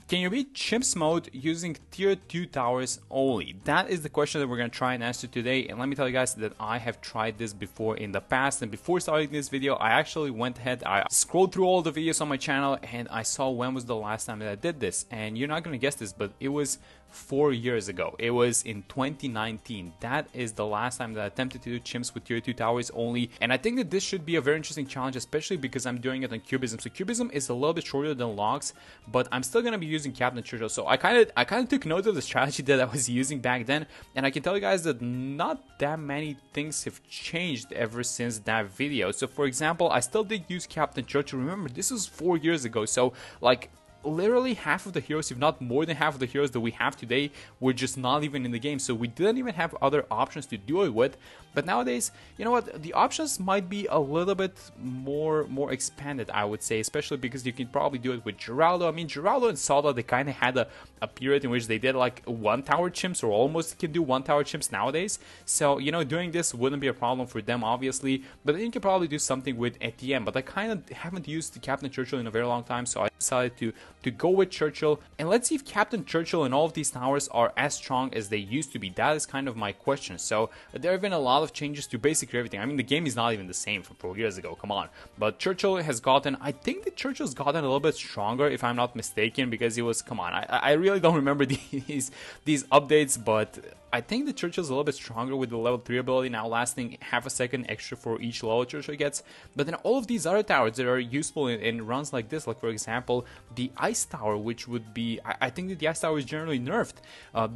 Can you beat Chimps mode using tier 2 towers only? That is the question that we're going to try and answer today. And let me tell you guys that I have tried this before in the past. And before starting this video, I actually went ahead, I scrolled through all the videos on my channel and I saw when was the last time that I did this. And you're not going to guess this, but it was 4 years ago. It was in 2019. That is the last time that I attempted to do Chimps with tier 2 towers only. And I think that this should be a very interesting challenge, especially because I'm doing it on Cubism. So Cubism is a little bit shorter than logs, but I'm still going to be using Captain Churchill. So I kind of took note of the strategy that I was using back then, and I can tell you guys that not that many things have changed ever since that video. So for example, I still did use Captain Churchill. Remember, this was 4 years ago, so like literally half of the heroes, if not more than half of the heroes that we have today, were just not even in the game. So we didn't even have other options to do it with. But nowadays, you know what, the options might be a little bit more expanded, I would say, especially because you can probably do it with Geraldo. I mean, Geraldo and Salda, they kind of had a period in which they did like 1 tower chimps, or almost can do 1 tower chimps nowadays. So, you know, doing this wouldn't be a problem for them, obviously. But then you can probably do something with Etienne. But I kind of haven't used the Captain Churchill in a very long time, so I decided to go with Churchill. And let's see if Captain Churchill and all of these towers are as strong as they used to be. That is kind of my question. So there have been a lot of changes to basically everything. I mean, the game is not even the same from 4 years ago, come on. But Churchill has gotten, I think that Churchill's gotten a little bit stronger, if I'm not mistaken, because he was, come on, I really don't remember these updates, but I think the Churchill's a little bit stronger with the level 3 ability now lasting half a second extra for each level Churchill gets. But then all of these other towers that are useful in runs like this, like for example, the Ice Tower, which would be, I think that the Ice Tower is generally nerfed.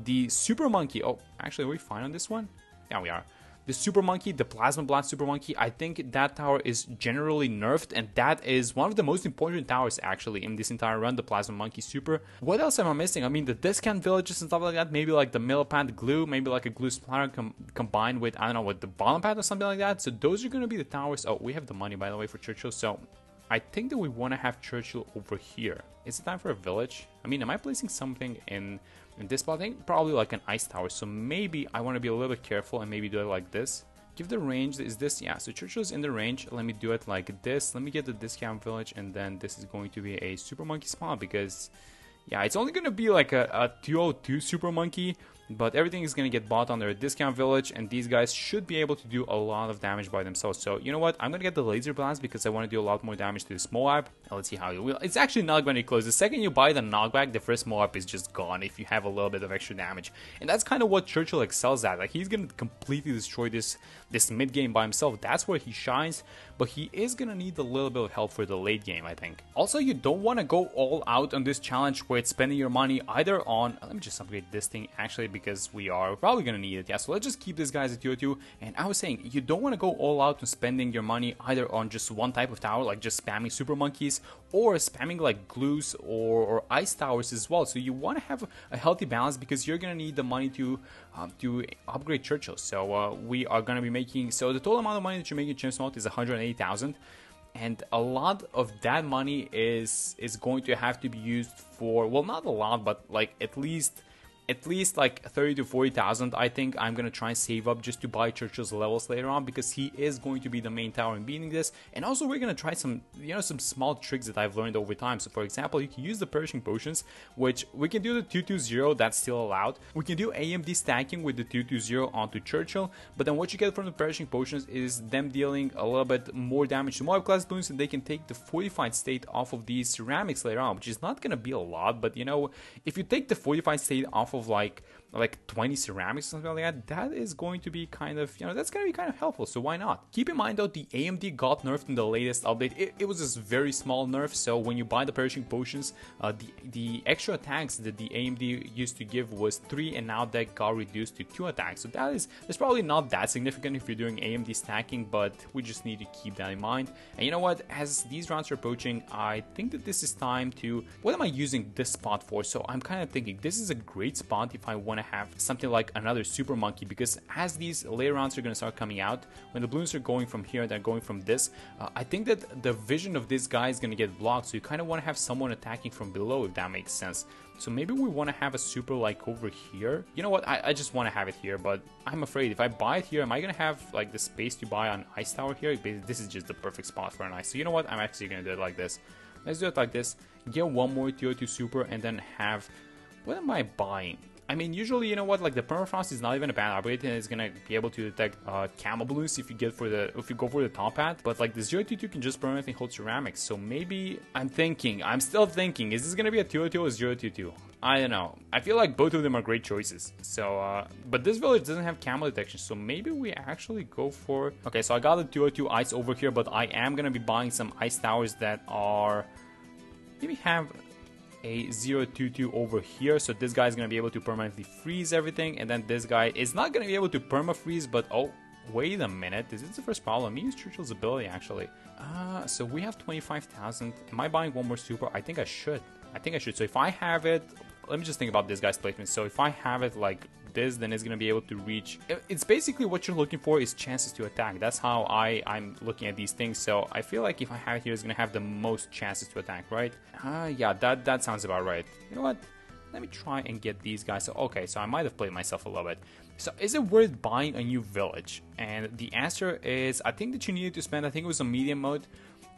The Super Monkey, oh, actually, are we fine on this one? Yeah, we are. The Super Monkey, the Plasma Blast Super Monkey, I think that tower is generally nerfed, and that is one of the most important towers actually in this entire run, the Plasma Monkey Super. What else am I missing? I mean, the discount villages and stuff like that, maybe like the Millipede Glue, maybe like a Glue Splatter combined with, I don't know, with the Bottom Pad or something like that. So those are going to be the towers. Oh, we have the money, by the way, for Churchill, so I think that we want to have Churchill over here. Is it time for a village? I mean, am I placing something in this spot? I think probably like an ice tower, so maybe I want to be a little bit careful and maybe do it like this. Give the range, is this, yeah, so Churchill's in the range. Let me do it like this. Let me get the discount village, and then this is going to be a Super Monkey spawn, because yeah, it's only going to be like a 202 Super Monkey, but everything is going to get bought under a discount village, and these guys should be able to do a lot of damage by themselves. So, you know what? I'm going to get the Laser Blast because I want to do a lot more damage to this Moab. Now, let's see how it will. It's actually not going to close. The second you buy the knockback, the first Moab is just gone if you have a little bit of extra damage. And that's kind of what Churchill excels at. Like, he's going to completely destroy this mid game by himself. That's where he shines, but he is going to need a little bit of help for the late game, I think. Also, you don't want to go all out on this challenge where it's spending your money either on, let me just upgrade this thing actually, because we are probably going to need it. Yeah, so let's just keep this guys at 202. And I was saying, you don't want to go all out on spending your money either on just one type of tower, like just spamming Super Monkeys, or spamming like glues or ice towers as well. So you want to have a healthy balance, because you're going to need the money to upgrade Churchill. So we are going to be making, so the total amount of money that you're making in Chimps mode is 180,000. And a lot of that money is going to have to be used for, well, not a lot, but like at least like 30 to 40,000. I think I'm gonna try and save up just to buy Churchill's levels later on, because he is going to be the main tower in beating this. And also we're gonna try some, you know, some small tricks that I've learned over time. So for example, you can use the Perishing Potions, which we can do the 220, that's still allowed. We can do AMD stacking with the 220 onto Churchill, but then what you get from the Perishing Potions is them dealing a little bit more damage to Moab class Bloons, and they can take the fortified state off of these ceramics later on, which is not gonna be a lot, but you know, if you take the fortified state off of like 20 ceramics or something like that, that is going to be kind of, you know, that's going to be kind of helpful, so why not? Keep in mind though, the AMD got nerfed in the latest update. It was this very small nerf, so when you buy the Perishing Potions, the extra attacks that the AMD used to give was 3, and now that got reduced to 2 attacks. So that's probably not that significant if you're doing AMD stacking, but we just need to keep that in mind. And you know what, as these rounds are approaching, I think that this is time to, what am I using this spot for? So I'm kind of thinking this is a great spot if I want to have something like another Super Monkey, because as these later rounds are going to start coming out, when the Bloons are going from here, they're going from this, I think that the vision of this guy is going to get blocked, so you kind of want to have someone attacking from below, if that makes sense. So maybe we want to have a super like over here. You know what, I just want to have it here, but I'm afraid if I buy it here, am I going to have like the space to buy an ice tower here? This is just the perfect spot for an ice. So you know what, I'm actually going to do it like this. Let's do it like this. Get one more Tier 2 Super and then have... What am I buying? I mean, usually, you know what, like the permafrost is not even a bad upgrade, and it's gonna be able to detect camo balloons if you go for the top hat. But like the 022 can just permanently hold ceramics. So maybe I'm still thinking, is this gonna be a 202 or 022? I don't know. I feel like both of them are great choices. So, but this village doesn't have camo detection, so maybe we actually go for... Okay, so I got the 202 ice over here, but I am gonna be buying some ice towers that are... Maybe have a 022 over here, so this guy is going to be able to permanently freeze everything, and then this guy is not going to be able to perma-freeze, but oh, wait a minute, is this the first problem? Let me use Churchill's ability, actually. So we have 25,000. Am I buying one more super? I think I should. So if I have it, let me just think about this guy's placement. So if I have it like this, then it's going to be able to reach... It's basically what you're looking for is chances to attack. That's how I'm looking at these things. So I feel like if I have it here, it's going to have the most chances to attack, right? Yeah, that sounds about right. You know what? Let me try and get these guys. So, okay, so I might have played myself a little bit. So is it worth buying a new village? And the answer is, I think that you needed to spend, I think it was a medium mode.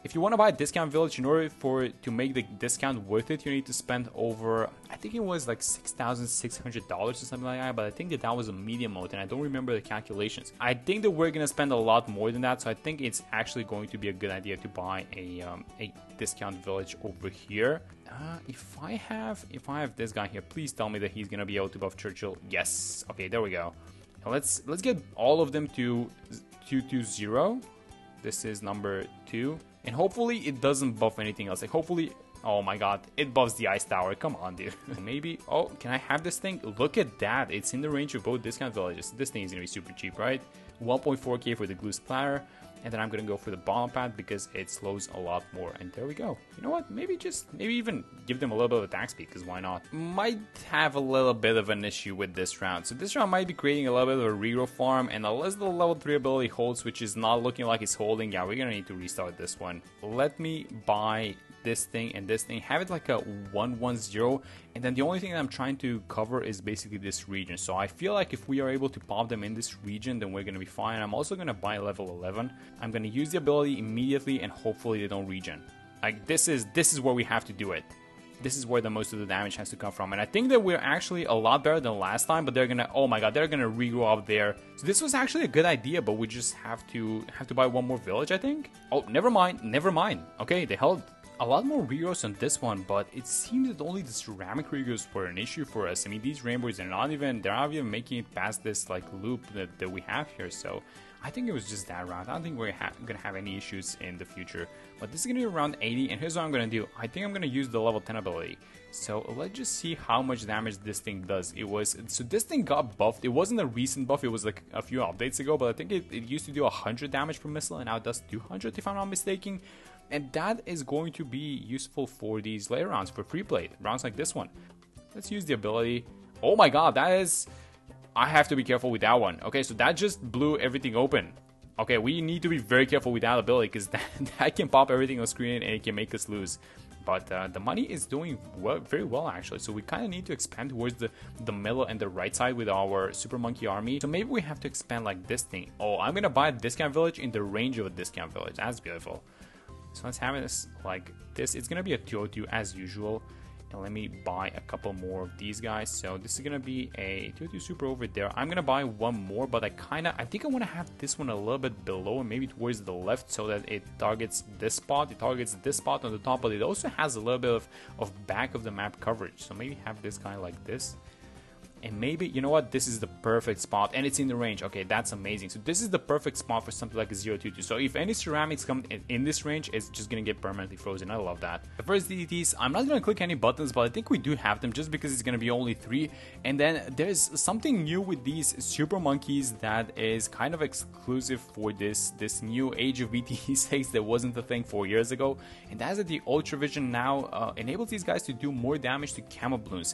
If you want to buy a discount village, in order to make the discount worth it, you need to spend over, I think it was like $6,600 or something like that, but I think that was a medium mode, and I don't remember the calculations. I think that we're going to spend a lot more than that, so I think it's actually going to be a good idea to buy a discount village over here. If I have this guy here, please tell me that he's going to be able to buff Churchill. Yes. Okay, there we go. Now let's get all of them to 220. This is number 2. And hopefully it doesn't buff anything else. Like hopefully, oh my god, it buffs the ice tower. Come on, dude. Maybe, oh, can I have this thing? Look at that. It's in the range of both discount villages. This thing is going to be super cheap, right? 1.4k for the glue splatter. And then I'm going to go for the bomb pad because it slows a lot more. And there we go. You know what? Maybe even give them a little bit of attack speed, because why not? Might have a little bit of an issue with this round. So this round might be creating a little bit of a regrow farm. And unless the level 3 ability holds, which is not looking like it's holding, yeah, we're going to need to restart this one. Let me buy this thing and this thing, have it like a 110, and then the only thing that I'm trying to cover is basically this region. So I feel like if we are able to pop them in this region, then we're going to be fine. I'm also going to buy level 11. I'm going to use the ability immediately, and hopefully they don't regen. Like this is where we have to do it. This is where the most of the damage has to come from, and I think that we're actually a lot better than last time. But they're gonna, oh my god, they're gonna regrow up there. So this was actually a good idea, but we just have to buy one more village, I think. Oh, never mind. Okay, they held a lot more regrows on this one, but it seems that only the ceramic regrows were an issue for us. I mean, these rainbows, they're not even making it past this like loop that we have here. So I think it was just that round. I don't think we're gonna have any issues in the future. But this is gonna be around 80, and here's what I'm gonna do. I think I'm gonna use the level 10 ability. So let's just see how much damage this thing does. So this thing got buffed. It wasn't a recent buff, it was like a few updates ago, but I think it used to do 100 damage per missile, and now it does 200 if I'm not mistaken. And that is going to be useful for these later rounds, for free play, rounds like this one. Let's use the ability. Oh my god, that is... I have to be careful with that one. Okay, so that just blew everything open. Okay, we need to be very careful with that ability, because that can pop everything on screen and it can make us lose. But the money is doing very well, actually. So we kind of need to expand towards the middle and the right side with our Super Monkey Army. So maybe we have to expand like this thing. Oh, I'm going to buy a discount village in the range of a discount village. That's beautiful. So let's have this like this. It's going to be a 202 as usual. And let me buy a couple more of these guys. So this is going to be a 202 super over there. I'm going to buy one more, but I think I want to have this one a little bit below and maybe towards the left so that it targets this spot. It targets this spot on the top, but it also has a little bit of back of the map coverage. So maybe have this guy like this. And maybe, you know what, this is the perfect spot, and it's in the range. Okay, that's amazing. So this is the perfect spot for something like a 022. So if any ceramics come in this range, it's just going to get permanently frozen. I love that. The first DDTs, I'm not going to click any buttons, but I think we do have them just because it's going to be only 3. And then there's something new with these super monkeys that is kind of exclusive for this new age of BT6 that wasn't a thing 4 years ago. And that's that the Ultra Vision now enables these guys to do more damage to camo balloons.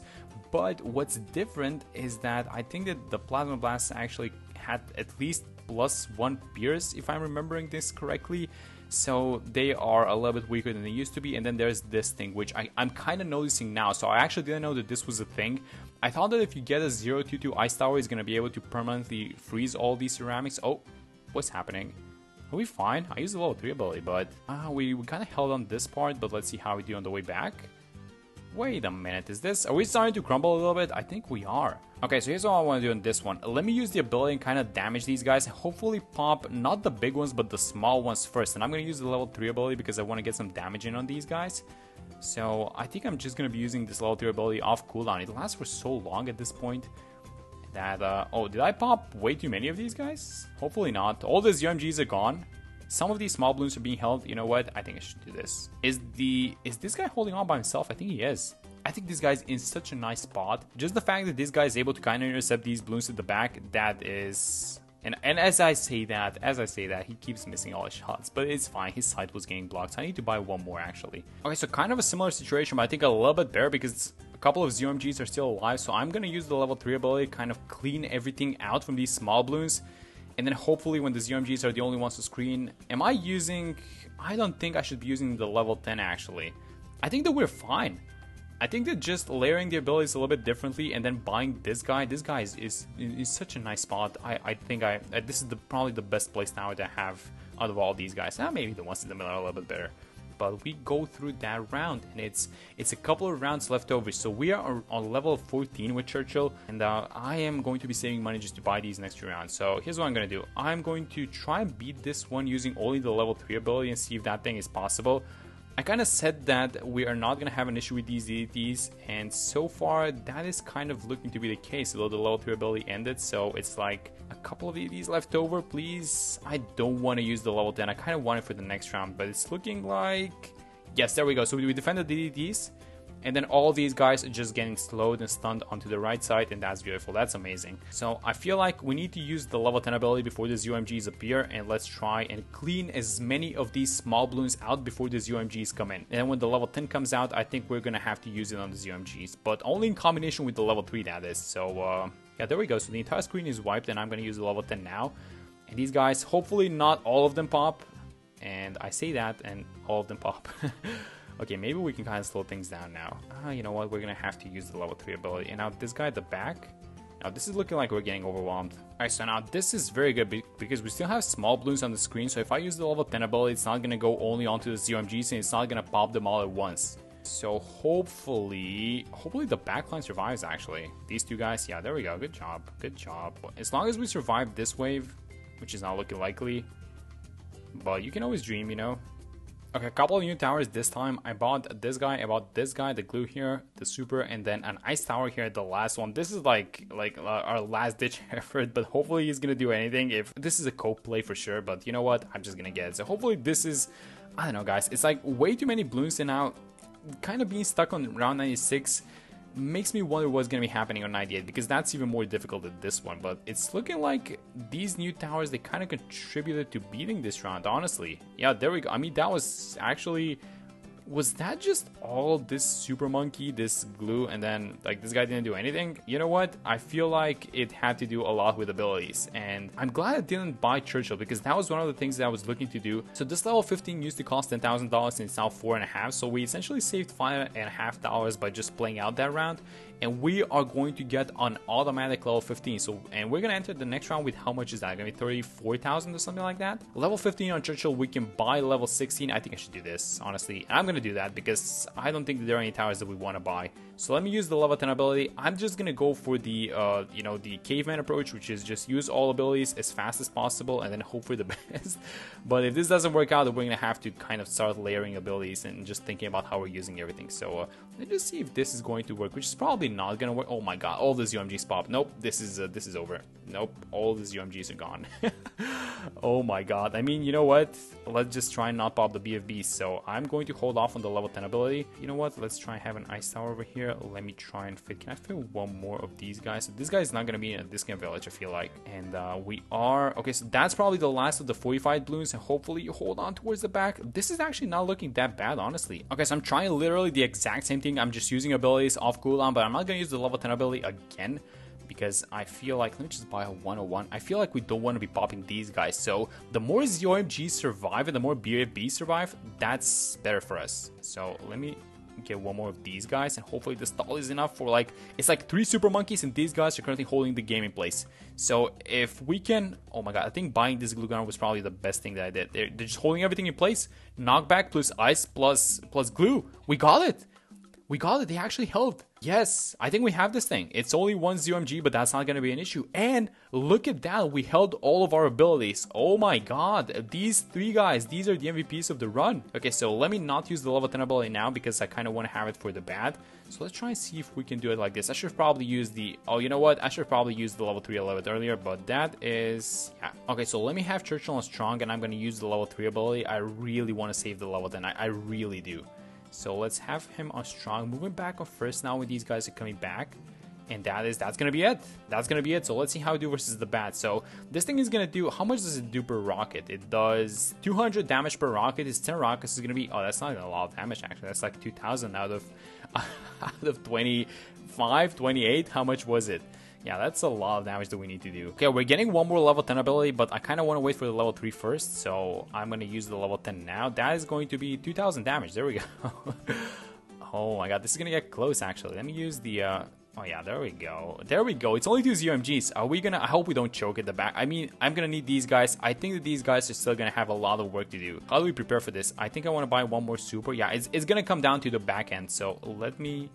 But what's different is that I think that the Plasma Blasts actually had at least +1 pierce, if I'm remembering this correctly. So they are a little bit weaker than they used to be. And then there's this thing, which I'm kind of noticing now. So I actually didn't know that this was a thing. I thought that if you get a 022 Ice Tower, it's going to be able to permanently freeze all these ceramics. Oh, what's happening? Are we fine? I used the level 3 ability, but we kind of held on this part, but let's see how we do on the way back. Wait a minute, are we starting to crumble a little bit? I think we are. Okay, so here's what I want to do on this one. Let me use the ability and kind of damage these guys. Hopefully pop not the big ones, but the small ones first. And I'm going to use the level 3 ability because I want to get some damage in on these guys. So I think I'm just going to be using this level 3 ability off cooldown. It lasts for so long at this point that, oh, did I pop way too many of these guys? Hopefully not. All the UMGs are gone. Some of these small balloons are being held. You know what? I think I should do this. Is this guy holding on by himself? I think he is. I think this guy's in such a nice spot. Just the fact that this guy is able to kind of intercept these balloons at the back, that is... And as I say that, he keeps missing all his shots. But it's fine. His sight was getting blocked. So I need to buy one more, actually. Okay, so kind of a similar situation, but I think a little bit better because a couple of ZOMGs are still alive. So I'm going to use the level 3 ability, kind of clean everything out from these small balloons. And then hopefully when the ZOMGs are the only ones to screen, I don't think I should be using the level 10 actually. I think that we're fine. I think that just layering the abilities a little bit differently and then buying this guy is such a nice spot. I think this is probably the best place now to have out of all these guys. Maybe the ones in the middle are a little bit better. But we go through that round and it's a couple of rounds left over, so we are on level 14 with Churchill, and I am going to be saving money just to buy these next 2 rounds. So here's what I'm going to do. I'm going to try and beat this one using only the level 3 ability and see if that thing is possible. I kind of said that we are not going to have an issue with these DDTs, and so far that is kind of looking to be the case, although the level 3 ability ended. So it's like a couple of DDTs left over, please. I don't want to use the level 10. I kind of want it for the next round, but it's looking like... Yes, there we go. So we defended the DDTs, and then all these guys are just getting slowed and stunned onto the right side, and that's beautiful. That's amazing. So I feel like we need to use the level 10 ability before the UMGs appear, and let's try and clean as many of these small balloons out before the UMGs come in. And then when the level 10 comes out, I think we're gonna have to use it on the UMGs, but only in combination with the level 3, that is. So yeah, there we go. So the entire screen is wiped, and I'm gonna use the level 10 now. And these guys, hopefully not all of them pop. And I say that, and all of them pop. Okay, maybe we can kind of slow things down now. You know what? We're going to have to use the level 3 ability. And now this guy at the back. Now this is looking like we're getting overwhelmed. Alright, so now this is very good because we still have small balloons on the screen. So if I use the level 10 ability, it's not going to go only onto the ZOMGs and it's not going to pop them all at once. So hopefully the backline survives actually. These 2 guys, yeah, there we go. Good job. Good job. As long as we survive this wave, which is not looking likely. But you can always dream, you know. Okay, a couple of new towers this time. I bought this guy, the glue here, the super, and then an ice tower here at the last one. This is like our last ditch effort, but hopefully he's gonna do anything. If this is a cope play for sure, but you know what? I'm just gonna get it. So hopefully this is, I don't know guys, it's like way too many balloons, and now kind of being stuck on round 96 makes me wonder what's going to be happening on 98, because that's even more difficult than this one. But it's looking like these new towers, they kind of contributed to beating this round, honestly. Yeah, there we go. I mean, that was actually... Was that just all this super monkey, this glue, and then like this guy didn't do anything? You know what? I feel like it had to do a lot with abilities, and I'm glad I didn't buy Churchill because that was one of the things that I was looking to do. So this level 15 used to cost $10,000 and it's now $4.5, so we essentially saved $5.5 by just playing out that round. And we are going to get an automatic level 15. So, and we're going to enter the next round with how much is that? Going to be 34,000 or something like that? Level 15 on Churchill, we can buy level 16. I think I should do this, honestly. And I'm going to do that because I don't think that there are any towers that we want to buy. So let me use the level 10 ability. I'm just going to go for the, you know, the caveman approach, which is just use all abilities as fast as possible and then hope for the best. But if this doesn't work out, then we're going to have to kind of start layering abilities and just thinking about how we're using everything. So let's just see if this is going to work, which is probably not gonna work. Oh my god, all the UMGs pop. Nope, this is over. Nope, all the UMGs are gone. Oh my god. I mean, you know what? Let's just try and not pop the BFBs. So I'm going to hold off on the level 10 ability. You know what? Let's try and have an ice tower over here. Let me try and fit. Can I fit one more of these guys? So this guy is not gonna be in a discount village, I feel like. And we are okay. So that's probably the last of the fortified balloons, and hopefully you hold on towards the back. This is actually not looking that bad, honestly. Okay, so I'm trying literally the exact same thing. I'm just using abilities off cooldown, but I'm not gonna use the level 10 ability again because I feel like, let me just buy a 101. I feel like we don't want to be popping these guys. So the more ZOMGs survive and the more BFBs survive, that's better for us. So let me get one more of these guys, and hopefully the stall is enough for like, it's like 3 super monkeys, and these guys are currently holding the game in place. So if we can, oh my god, I think buying this glue gun was probably the best thing that I did. They're just holding everything in place. Knockback plus ice plus glue. We got it. We got it. They actually held. Yes, I think we have this thing. It's only 1 ZOMG, but that's not going to be an issue. And look at that. We held all of our abilities. Oh my god. These 3 guys, these are the MVPs of the run. Okay, so let me not use the level 10 ability now because I kind of want to have it for the bad. So let's try and see if we can do it like this. I should probably use the... Oh, you know what? I should probably use the level 3 a little bit earlier, but that is... Yeah. Okay, so let me have Churchill on strong, and I'm going to use the level 3 ability. I really want to save the level 10. I really do. So let's have him on strong. Moving back on first now when these guys are coming back. And that's gonna be it. That's gonna be it. So let's see how we do versus the bat. So this thing is gonna do, how much does it do per rocket? It does 200 damage per rocket. It's 10 rockets. Is gonna be, oh, that's not even a lot of damage actually. That's like 2,000 out of out of 25, 28. How much was it? Yeah, that's a lot of damage that we need to do. Okay, we're getting one more level 10 ability, but I kind of want to wait for the level 3 first. So I'm going to use the level 10 now. That is going to be 2,000 damage. There we go. Oh my god, this is going to get close actually. Let me use the... Oh yeah, there we go. There we go. It's only 2 ZOMGs. Are we gonna... I hope we don't choke at the back. I mean, I'm gonna need these guys. I think that these guys are still gonna have a lot of work to do. How do we prepare for this? I think I want to buy one more super. Yeah, it's gonna come down to the back end. So let me...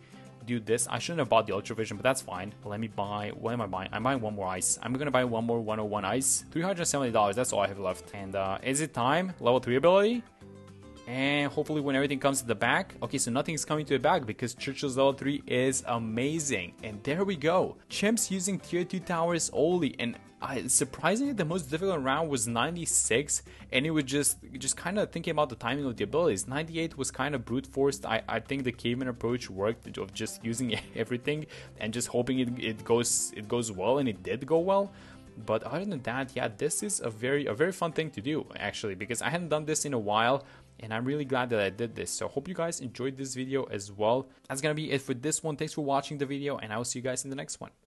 do this. I shouldn't have bought the Ultra Vision, but that's fine. Let me buy, what am I buying? I'm buying one more ice. I'm gonna buy one more 101 ice. $370, that's all I have left. And is it time? Level 3 ability. And hopefully when everything comes to the back. Okay, so nothing's coming to the back because Churchill's level 3 is amazing. And there we go. Chimps using tier 2 towers only. And surprisingly, the most difficult round was 96, and it was just kind of thinking about the timing of the abilities. 98 was kind of brute forced. I think the caveman approach worked of just using everything and just hoping it goes well, and it did go well. But other than that, yeah, this is a very fun thing to do actually, because I hadn't done this in a while. And I'm really glad that I did this. So hope you guys enjoyed this video as well. That's gonna be it for this one. Thanks for watching the video, and I will see you guys in the next one.